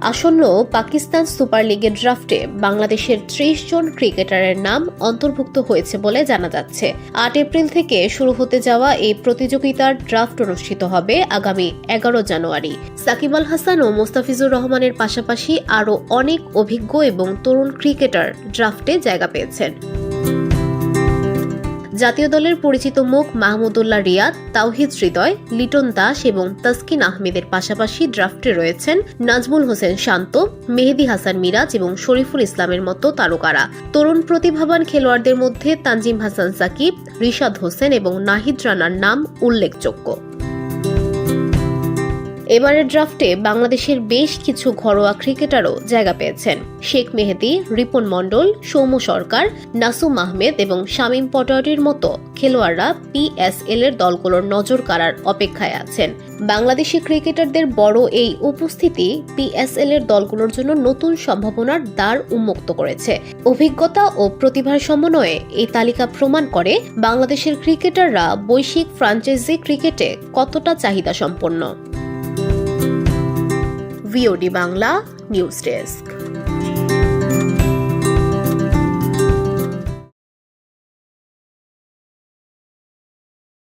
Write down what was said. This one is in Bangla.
আসন্ন পাকিস্তান সুপার লিগের ড্রাফটে বাংলাদেশের ৩০ জন ক্রিকেটারের নাম অন্তর্ভুক্ত হয়েছে বলে জানা যাচ্ছে। ৮ এপ্রিল থেকে শুরু হতে যাওয়া এই প্রতিযোগিতার ড্রাফট অনুষ্ঠিত হবে আগামী ১১ জানুয়ারি। সাকিব আল হাসান ও মোস্তাফিজুর রহমানের পাশাপাশি আরও অনেক অভিজ্ঞ এবং তরুণ ক্রিকেটার ড্রাফটে জায়গা পেয়েছেন। জাতীয় দলের পরিচিত মুখ মাহমুদুল্লাহ রিয়াদ, তাওহিদ হৃদয়, লিটন দাস এবং তাসকিন আহমেদের পাশাপাশি ড্রাফটে রয়েছেন নাজমুল হোসেন শান্ত, মেহেদী হাসান মিরাজ এবং শরীফুল ইসলামের মতো তারকারা। তরুণ প্রতিভাবান খেলোয়াড়দের মধ্যে তানজিম হাসান সাকিব, রিশাদ হোসেন এবং নাহিদ রানার নাম উল্লেখযোগ্য। এবারের ড্রাফটে বাংলাদেশের বেশ কিছু ঘরোয়া ক্রিকেটারও জায়গা পেয়েছেন। শেখ মেহেদী, রিপন মণ্ডল, সৌম্য সরকার, নাসুম আহমেদ এবং শামীম পটোয়ারির মতো খেলোয়াড়রা পিএসএল এর দলগুলোর নজর কাড়ার অপেক্ষায় আছেন। বাংলাদেশি ক্রিকেটারদের বড় এই উপস্থিতি পিএসএল এর দলগুলোর জন্য নতুন সম্ভাবনার দ্বার উন্মুক্ত করেছে। অভিজ্ঞতা ও প্রতিভার সমন্বয়ে এই তালিকা প্রমাণ করে বাংলাদেশের ক্রিকেটাররা বৈশ্বিক ফ্র্যাঞ্চাইজি ক্রিকেটে কতটা চাহিদা সম্পন্ন। VOD Bangla news desk.